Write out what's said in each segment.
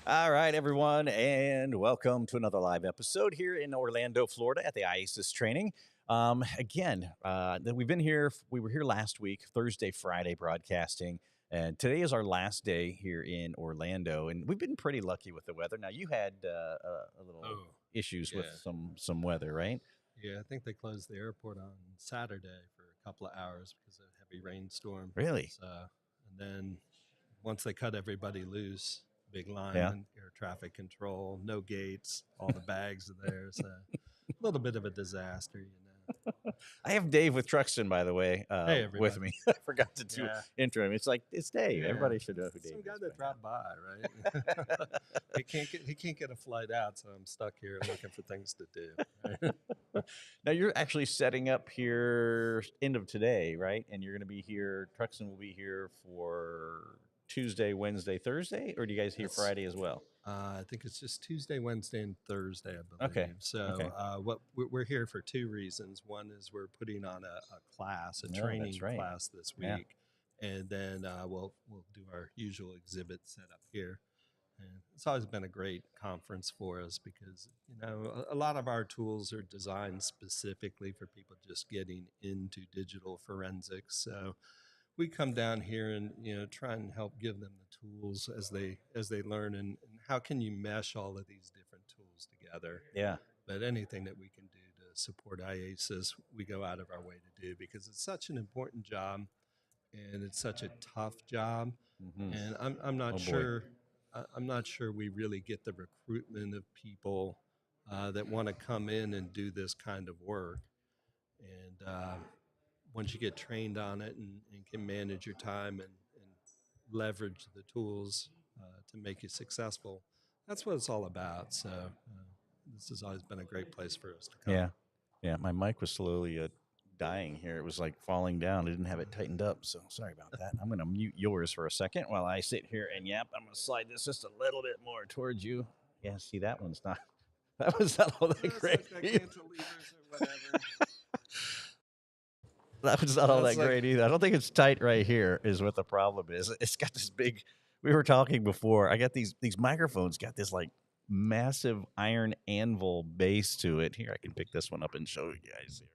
All right, everyone, and welcome to another live episode here in Orlando, Florida, at the IASIS training. We've been here. We were here last week, Thursday, Friday, broadcasting, and today is our last day here in Orlando. And we've been pretty lucky with the weather. Now, you had a little Oh, issues with yeah. some weather, right? Yeah, I think they closed the airport on Saturday for a couple of hours because of a heavy rainstorm. Really? And then once they cut everybody loose, big Yeah. line, air traffic control, no gates, all the bags are there. So a little bit of a disaster. I have Dave with Truxton, by the way, Hey, with everybody. me. I forgot to Yeah. intro him. It's like it's Dave. Yeah. Everybody should know who Dave Some guy is. that dropped by, right? he can't get a flight out, so I'm stuck here looking for things to do. Right? Now you're actually setting up here end of today, right? And you're going to be here. Truxton will be here for Tuesday, Wednesday, Thursday, or do you guys here That's Friday as well? I think it's just Tuesday, Wednesday, and Thursday, I Okay. believe. So, Okay. what we're here for two reasons. One is we're putting on a class, a No, that's training right. class this Yeah. week, and then we'll do our usual exhibit setup here. And it's always been a great conference for us because a lot of our tools are designed specifically for people just getting into digital forensics. So we come down here and try and help give them the tools as they learn, and how can you mesh all of these different tools together. Yeah. But anything that we can do to support IASIS, we go out of our way to do because it's such an important job and it's such a tough job. Hmm. And I'm not Oh boy. sure I'm not sure we really get the recruitment of people that want to come in and do this kind of work. And once you get trained on it and can manage your time and leverage the tools to make you successful, that's what it's all about. So this has always been a great place for us to come. Yeah. Yeah. My mic was slowly dying here. It was like falling down. I didn't have it tightened up. So sorry about that. I'm going to mute yours for a second while I sit here and yap. I'm going to slide this just a little bit more towards you. Yeah. See, that one's not. That was not all that It's great. like the cantilevers or whatever. That was not all That's that like great either. I don't think it's tight right here is what the problem is. It's got this big, we were talking before. I got these microphones got this like massive iron anvil base to it. Here, I can pick this one up and show you guys here.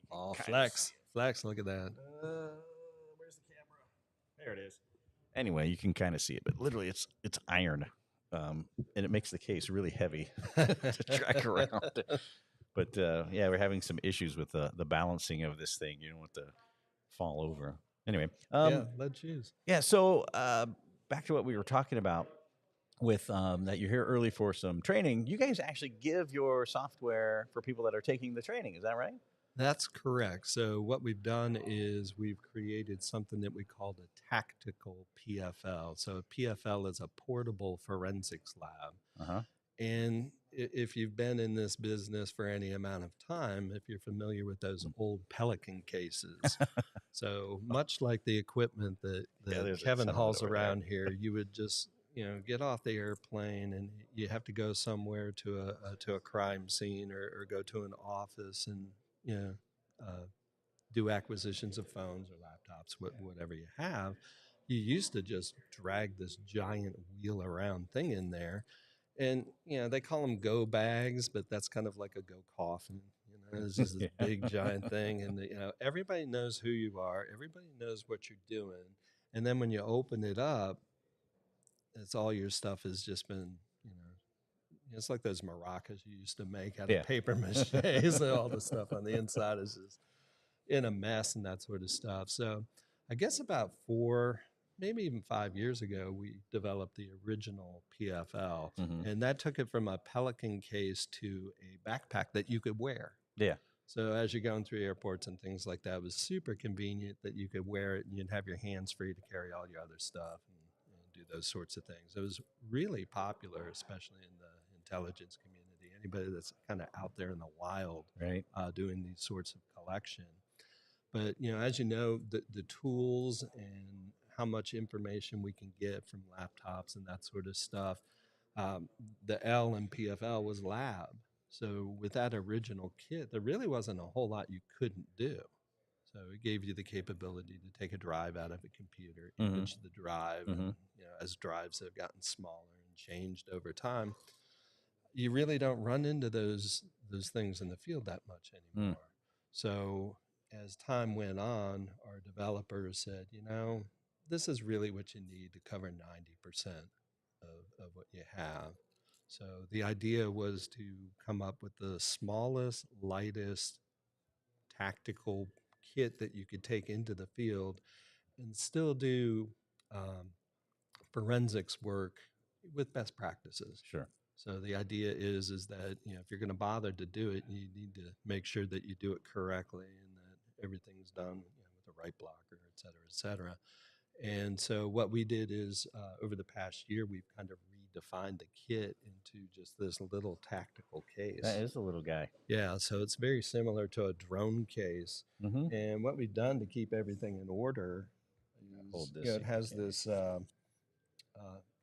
all Kind of flex. Flex, look at that. where's the camera? There it is. Anyway, you can kind of see it, but literally it's iron. And it makes the case really heavy to track around. But yeah, we're having some issues with the balancing of this thing. You don't want to fall over. Anyway, Yeah, lead shoes. yeah. So back to what we were talking about with that you're here early for some training. You guys actually give your software for people that are taking the training. Is that right? That's correct. So what we've done is we've created something that we called a tactical PFL. So a PFL is a portable forensics lab. Uh huh. And if you've been in this business for any amount of time, if you're familiar with those old Pelican cases, so much like the equipment that, Yeah, that there's Kevin some of it hauls over there. around here, you would just get off the airplane and you have to go somewhere to a crime scene or go to an office and you know uh, do acquisitions of phones or laptops, whatever you have. You used to just drag this giant wheel around thing in there, and they call them go bags, but that's kind of like a go coffin. It's just this Yeah. big giant thing, and everybody knows who you are, everybody knows what you're doing, and then when you open it up, it's all your stuff has just been it's like those maracas you used to make out of Yeah. paper mache. So all the stuff on the inside is just in a mess and that sort of stuff. So I guess about 4, maybe even 5 years ago, we developed the original PFL, Hmm. and that took it from a Pelican case to a backpack that you could wear. Yeah. So as you're going through airports and things like that, it was super convenient that you could wear it and you'd have your hands free to carry all your other stuff and do those sorts of things. It was really popular, especially in the intelligence community. Anybody that's kind of out there in the wild Right. doing these sorts of collection. But as you know, the tools and how much information we can get from laptops and that sort of stuff, the L in PFL was lab. So with that original kit, there really wasn't a whole lot you couldn't do. So it gave you the capability to take a drive out of a computer, Hmm. image the drive, Hmm. and as drives have gotten smaller and changed over time. You really don't run into those things in the field that much anymore. So as time went on, our developers said, this is really what you need to cover 90% of what you have. So the idea was to come up with the smallest, lightest tactical kit that you could take into the field and still do um, forensics work with best practices. Sure. So the idea is that if you're going to bother to do it, you need to make sure that you do it correctly and that everything's done with the right blocker, et cetera, et cetera. And so what we did is over the past year, we've kind of redefined the kit into just this little tactical case. That is a little guy. Yeah, so it's very similar to a drone case. Mm-hmm. And what we've done to keep everything in order is, it has this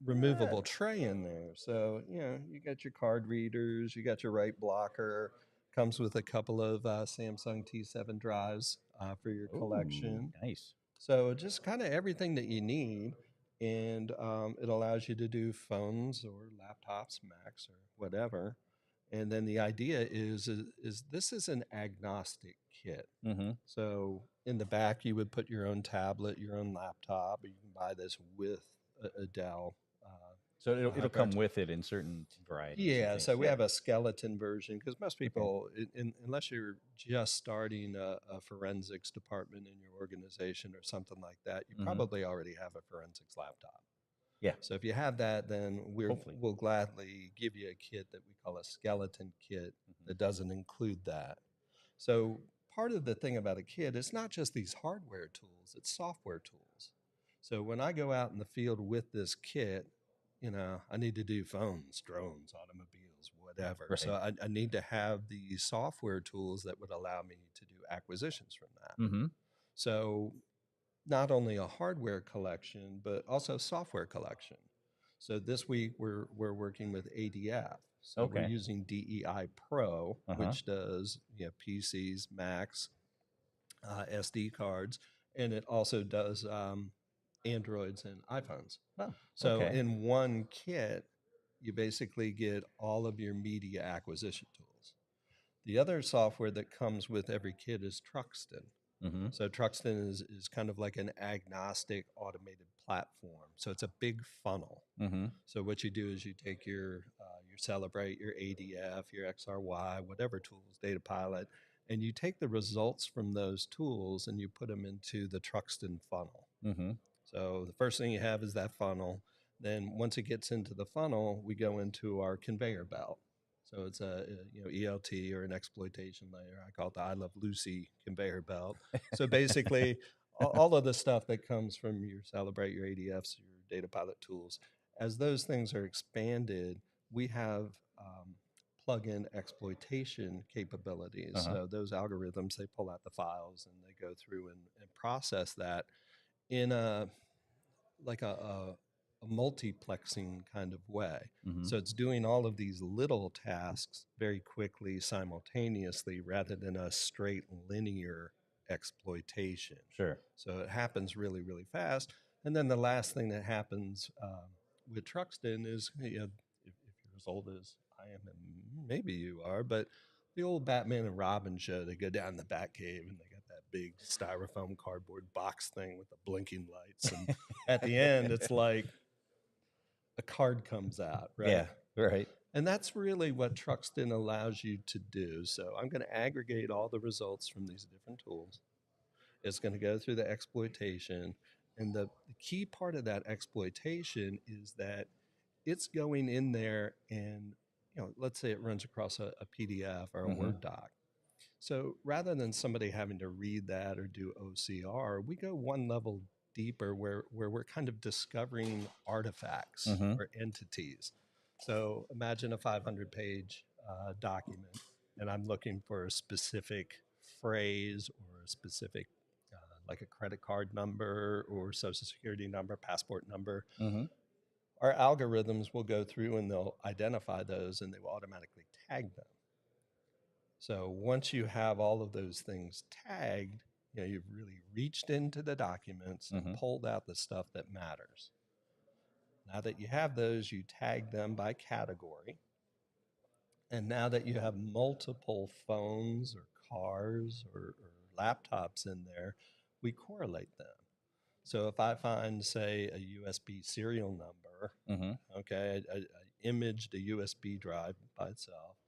removable tray in there. So, you got your card readers, you got your right blocker, comes with a couple of Samsung T7 drives for your collection. Ooh, nice. So just kind of everything that you need. And it allows you to do phones or laptops, Macs or whatever. And then the idea is this is an agnostic kit. Mm-hmm. So in the back, you would put your own tablet, your own laptop, or you can buy this with a Dell. So it'll come with it in certain varieties. Yeah, so we have a skeleton version because most people, unless you're just starting a forensics department in your organization or something like that, you probably already have a forensics laptop. Yeah. So if you have that, then we'll gladly give you a kit that we call a skeleton kit that doesn't include that. So part of the thing about a kit is not just these hardware tools, it's software tools. So when I go out in the field with this kit, I need to do phones, drones, automobiles, whatever. Right. So I need to have the software tools that would allow me to do acquisitions from that. Mm-hmm. So not only a hardware collection, but also software collection. So this week we're working with ADF. So we're using DEI Pro, which does PCs, Macs, SD cards, and it also does Androids and iPhones. Oh, so in one kit, you basically get all of your media acquisition tools. The other software that comes with every kit is Truxton. Mm-hmm. So Truxton is kind of like an agnostic automated platform. So it's a big funnel. Mm-hmm. So what you do is you take your Celebrate, your ADF, your XRY, whatever tools, Data Pilot, and you take the results from those tools and you put them into the Truxton funnel. Mm-hmm. So the first thing you have is that funnel. Then once it gets into the funnel, we go into our conveyor belt. So it's a ELT or an exploitation layer. I call it the I Love Lucy conveyor belt. So basically, all of the stuff that comes from your Celebrate, your ADFs, your Data Pilot tools, as those things are expanded, we have plug-in exploitation capabilities. So those algorithms, they pull out the files and they go through and process that in a multiplexing kind of way. Mm-hmm. So it's doing all of these little tasks very quickly, simultaneously, rather than a straight linear exploitation. Sure. So it happens really, really fast. And then the last thing that happens with Truxton is, if you're as old as I am, and maybe you are, but the old Batman and Robin show, they go down the Batcave and they got that big styrofoam cardboard box thing with the blinking lights. And at the end, it's like a card comes out, right? Yeah, right. And that's really what Truxton allows you to do. So I'm going to aggregate all the results from these different tools. It's going to go through the exploitation. And the key part of that exploitation is that it's going in there and, let's say it runs across a PDF or a Word doc. So rather than somebody having to read that or do OCR, we go one level deeper where we're kind of discovering artifacts or entities. So imagine a 500-page document, and I'm looking for a specific phrase or a specific, like a credit card number or social security number, passport number. Our algorithms will go through and they'll identify those and they will automatically tag them. So once you have all of those things tagged, you've really reached into the documents and pulled out the stuff that matters. Now that you have those, you tag them by category. And now that you have multiple phones or cars or laptops in there, we correlate them. So if I find, say, a USB serial number, okay, I imaged a USB drive by itself,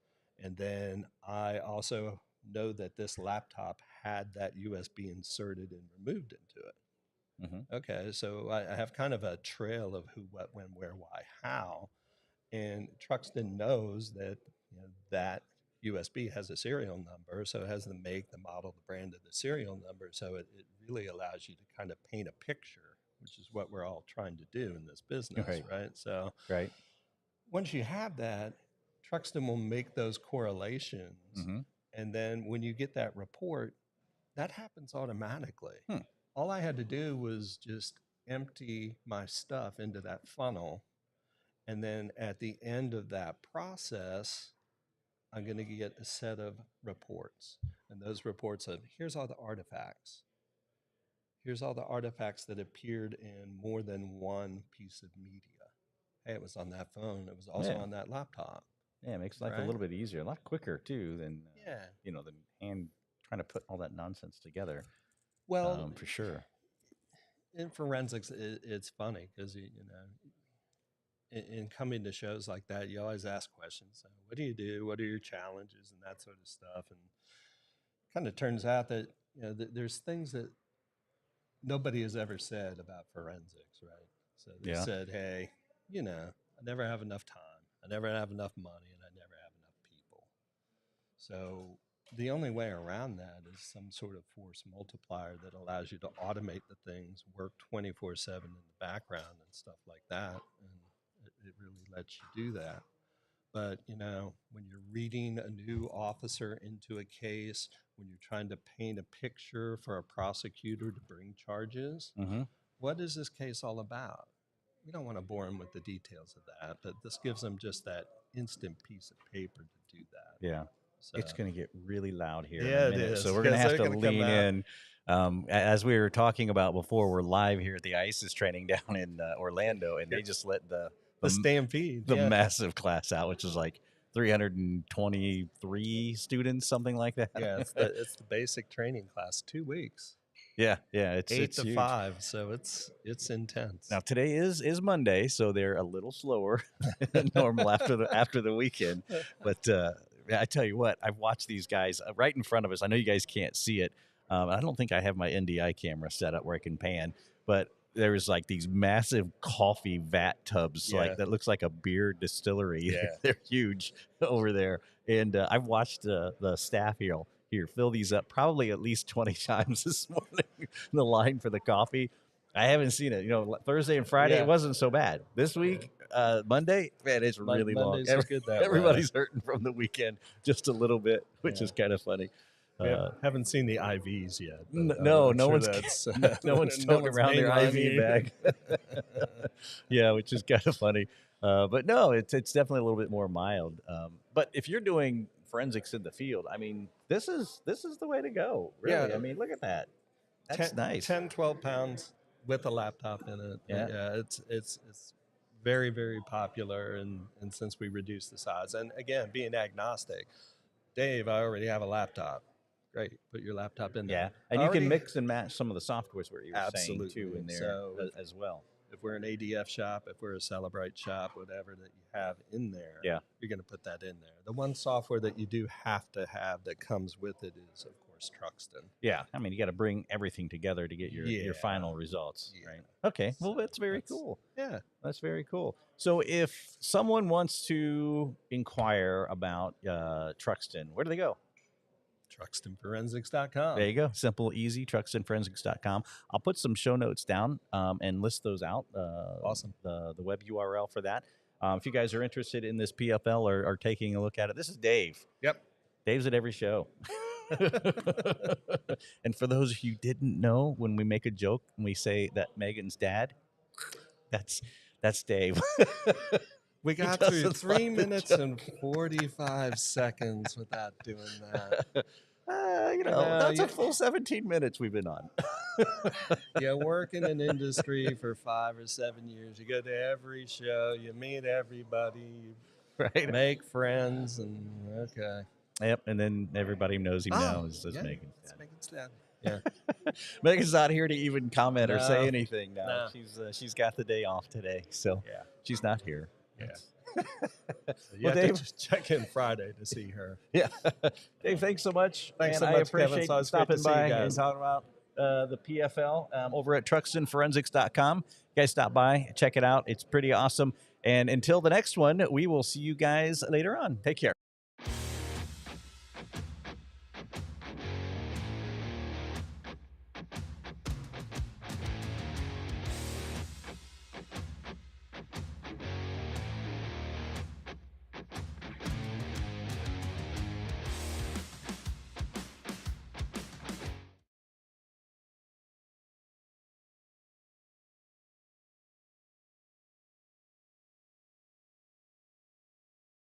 and then I also know that this laptop had that USB inserted and removed into it. Okay, so I have kind of a trail of who, what, when, where, why, how, and Truxton knows that that USB has a serial number, so it has the make, the model, the brand of the serial number. So it really allows you to kind of paint a picture, which is what we're all trying to do in this business, right? So once you have that, Truxton will make those correlations, and then when you get that report, that happens automatically. All I had to do was just empty my stuff into that funnel. And then at the end of that process, I'm going to get a set of reports. And those reports of here's all the artifacts. Here's all the artifacts that appeared in more than one piece of media. Hey, it was on that phone. It was also on that laptop. Yeah, it makes life a little bit easier, a lot quicker too than than hand trying to put all that nonsense together. Well, for sure. In forensics, it's funny because in coming to shows like that, you always ask questions. So what do you do? What are your challenges and that sort of stuff? And kind of turns out that there's things that nobody has ever said about forensics, right? So they said, hey, I never have enough time, I never have enough money, and I never have enough people. So the only way around that is some sort of force multiplier that allows you to automate the things, work 24/7 in the background and stuff like that. And it really lets you do that. But, when you're reading a new officer into a case, when you're trying to paint a picture for a prosecutor to bring charges, what is this case all about? We don't want to bore them with the details of that, but this gives them just that instant piece of paper to do that. Yeah. So, it's going to get really loud here in a minute. It is. So we're going to have to lean in. As we were talking about before, we're live here at the ISIS training down in Orlando, and they just let the stampede, the massive class out, which is like 323 students, something like that. Yeah, it's the basic training class, 2 weeks. Yeah, it's 8 to huge. 5, so it's intense. Now today is Monday, so they're a little slower than normal after the weekend. But I tell you what, I've watched these guys right in front of us. I know you guys can't see it. I don't think I have my NDI camera set up where I can pan, but there's like these massive coffee vat tubs, like that looks like a beer distillery. Yeah. They're huge over there. And I've watched the staff here fill these up probably at least 20 times this morning. The line for the coffee. I haven't seen it. Thursday and Friday, it wasn't so bad. This week, Monday, man, it's really long. Everybody's hurting from the weekend just a little bit, which is kind of funny. Haven't seen the IVs yet. No one's toting around their IV bag. Yeah, which is kind of funny. But no, it's definitely a little bit more mild. But if you're doing forensics in the field, I mean, this is the way to go. Really, I mean, look at that. That's nice. 10, 12 pounds with a laptop in it. Yeah, it's very, very popular, and since we reduced the size, and again, being agnostic, Dave, I already have a laptop. Great, put your laptop in there. Yeah, and you can mix and match some of the softwares where you were saying too in there as well. If we're an ADF shop, if we're a Celebrate shop, whatever that you have in there, you're going to put that in there. The one software that you do have to have that comes with it is, of course, Truxton. Yeah, I mean, you got to bring everything together to get your final results, right? Okay, well, that's very cool. Yeah, that's very cool. So if someone wants to inquire about Truxton, where do they go? TruxtonForensics.com. There you go. Simple, easy, TruxtonForensics.com. I'll put some show notes down and list those out. Awesome. The web URL for that. If you guys are interested in this PFL or taking a look at it, this is Dave. Yep. Dave's at every show. And for those of you who didn't know, when we make a joke and we say that Megan's dad, that's Dave. We got through 3 minutes and 45 seconds without doing that. That's you, a full 17 minutes we've been on. you work in an industry for 5 or 7 years. You go to every show. You meet everybody. You Right. make friends. And okay. Yep. And then everybody knows him now as yeah, Megan's it's dad. Megan's dad. Yeah. Megan's not here to even comment or say No, anything now. no. She's got the day off today, so Yeah. she's not here. Yeah. That's- You Well, have Dave, to check in Friday to see her. yeah, Dave, thanks so much. Thanks man. so I much, Kevin. appreciate So you it's great to stopping see you by and guys. talking about the PFL over at truckstonforensics.com. You guys stop by, check it out. It's pretty awesome. And until the next one, we will see you guys later on. Take care.